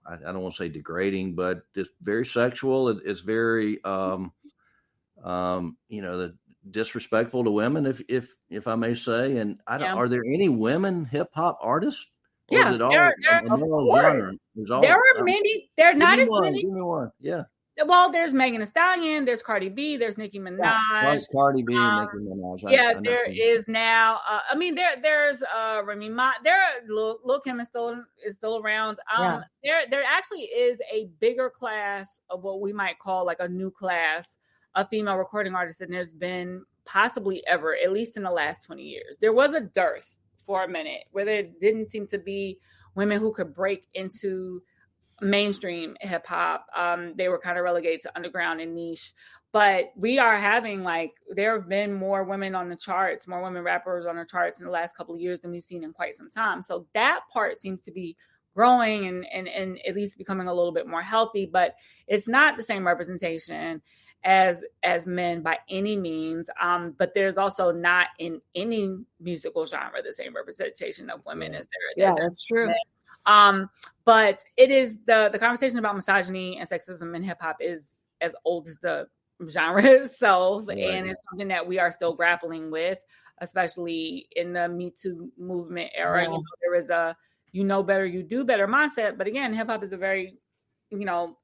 I don't want to say degrading, but it's very sexual. It's very the disrespectful to women, if I may say. And are there any women hip hop artists? Or is it all there are many. There are not as many. Give me one. Yeah. Well, there's Megan Thee Stallion, there's Cardi B, there's Nicki Minaj. Cardi B and Nicki Minaj. There is now. There's Remy Ma. Lil Kim is still around. There actually is a bigger class of what we might call like a new class of female recording artists than there's been possibly ever, at least in the last 20 years. There was a dearth for a minute where there didn't seem to be women who could break into mainstream hip hop. They were kind of relegated to underground and niche, but we are having there have been more women on the charts, more women rappers on the charts in the last couple of years than we've seen in quite some time. So that part seems to be growing and at least becoming a little bit more healthy, but it's not the same representation as men by any means. But there's also not in any musical genre the same representation of women as there is. Yeah, that's true. But it is the conversation about misogyny and sexism in hip hop is as old as the genre itself. Right. And it's something that we are still grappling with, especially in the Me Too movement era. Yeah. There is a, better, you do better mindset. But again, hip hop is a very,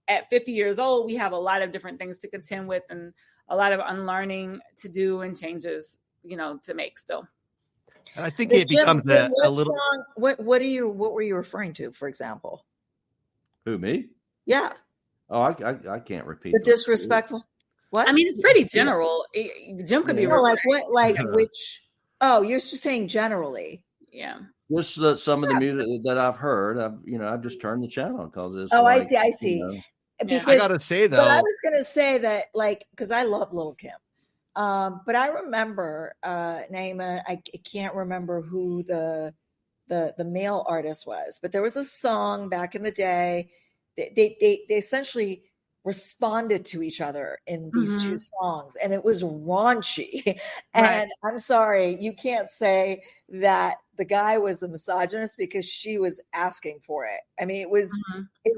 at 50 years old, we have a lot of different things to contend with and a lot of unlearning to do and changes, to make still. And I think it becomes a little. Song, what were you referring to, for example? Who, me? Yeah. Oh, I can't repeat. The disrespectful. What? I mean, it's pretty general. Jim could be like what? Like which? Oh, you're just saying generally. Yeah. Just some of the music that I've heard. I've just turned the channel because it's. Oh, I see. Because I gotta say though, but I was gonna say that because I love Lil Kim. But I remember Naima, I can't remember who the male artist was, but there was a song back in the day. They essentially responded to each other in these two songs, and it was raunchy. And I'm sorry, you can't say that the guy was a misogynist because she was asking for it. I mean, it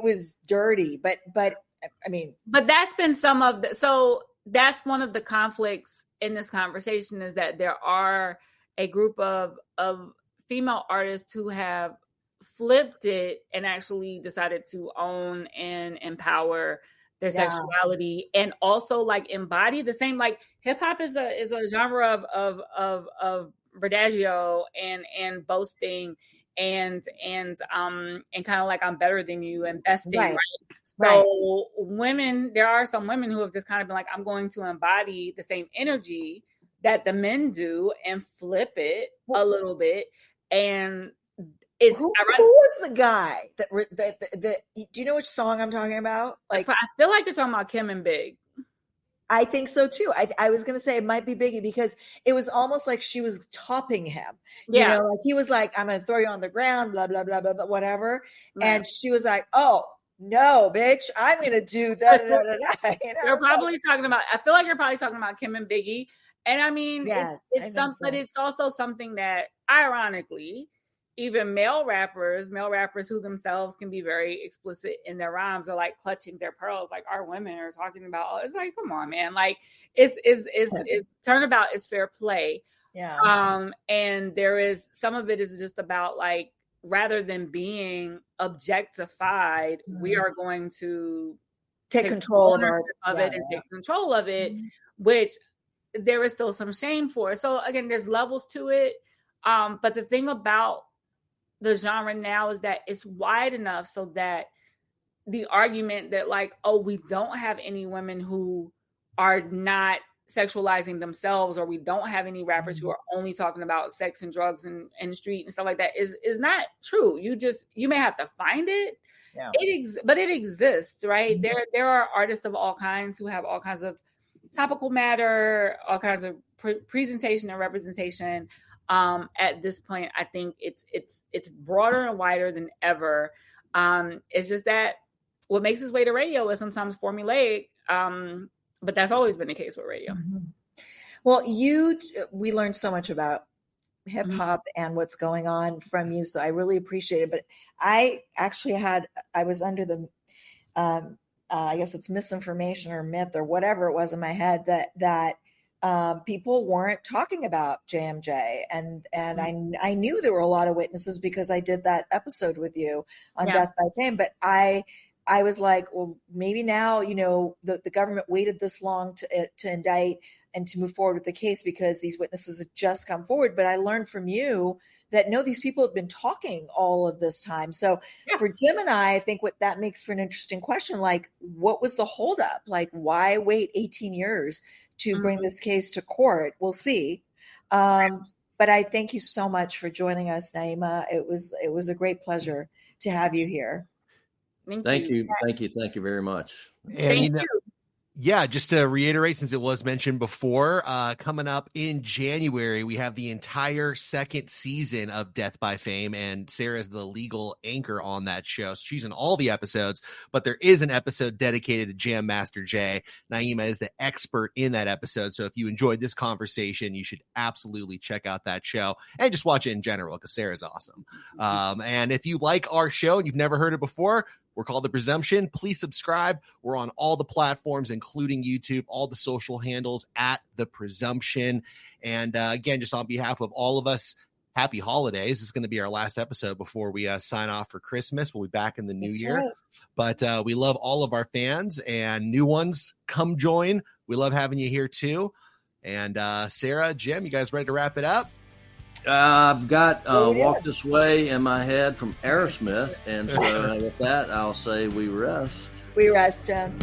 was dirty, but I mean, but that's been some of the that's one of the conflicts in this conversation is that there are a group of female artists who have flipped it and actually decided to own and empower their sexuality and also embody the same, hip hop is a genre of bradagio and boasting and kind of I'm better than you and besting, right? So women, there are some women who have just kind of been I'm going to embody the same energy that the men do and flip it a little bit. And it's who was the guy that do you know which song I'm talking about? I feel like you're talking about Kim and Big. I think so too. I was going to say it might be Biggie because it was almost like she was topping him. Yeah. He was like, I'm going to throw you on the ground, blah, blah, blah, blah, blah, whatever. Right. And she was like, oh, no, bitch, I'm going to do that. You're probably talking about, I feel like you're probably talking about Kim and Biggie. And I mean, yes, it's so. but it's also something that, ironically, even male rappers who themselves can be very explicit in their rhymes are like clutching their pearls, like our women are talking about. It's like, come on, man. Like it's turnabout is fair play. Yeah. And there is some of it is just about like, rather than being objectified, we are going to take control of it and take control of it, which there is still some shame for. So again, there's levels to it. But the thing about the genre now is that it's wide enough so that the argument that like, oh, we don't have any women who are not sexualizing themselves, or we don't have any rappers who are only talking about sex and drugs and the street and stuff like that is not true. You may have to find it. Yeah. But it exists, right? There are artists of all kinds who have all kinds of topical matter, all kinds of presentation and representation. At this point, I think it's broader and wider than ever. It's just that what makes its way to radio is sometimes formulaic, but that's always been the case with radio. Well, we learned so much about hip hop and what's going on from you, so I really appreciate it. But I actually I was under the I guess it's misinformation or myth or whatever it was in my head that people weren't talking about JMJ, and I knew there were a lot of witnesses because I did that episode with you on Death by Fame. But I was like, well, maybe now, the government waited this long to indict and to move forward with the case because these witnesses had just come forward. But I learned from you that no, these people have been talking all of this time. So for Jim and I think what that makes for an interesting question, like, what was the holdup? Like, why wait 18 years to bring this case to court? We'll see. But I thank you so much for joining us, Naima. It was a great pleasure to have you here. Thank you very much. And thank you. Yeah, just to reiterate, since it was mentioned before, coming up in January, we have the entire second season of Death by Fame, and Sara is the legal anchor on that show. So she's in all the episodes, but there is an episode dedicated to Jam Master Jay. Naima is the expert in that episode. So if you enjoyed this conversation, you should absolutely check out that show and just watch it in general because Sara's awesome. And if you like our show and you've never heard it before, we're called The Presumption. Please subscribe. We're on all the platforms, including YouTube, all the social handles at The Presumption. And again, just on behalf of all of us, happy holidays. This is going to be our last episode before we sign off for Christmas. We'll be back in the new year. Right. But we love all of our fans and new ones. Come join. We love having you here too. And Sara, Jim, you guys ready to wrap it up? I've got Walk This Way in my head from Aerosmith. And so with that, I'll say we rest. We rest, Jim.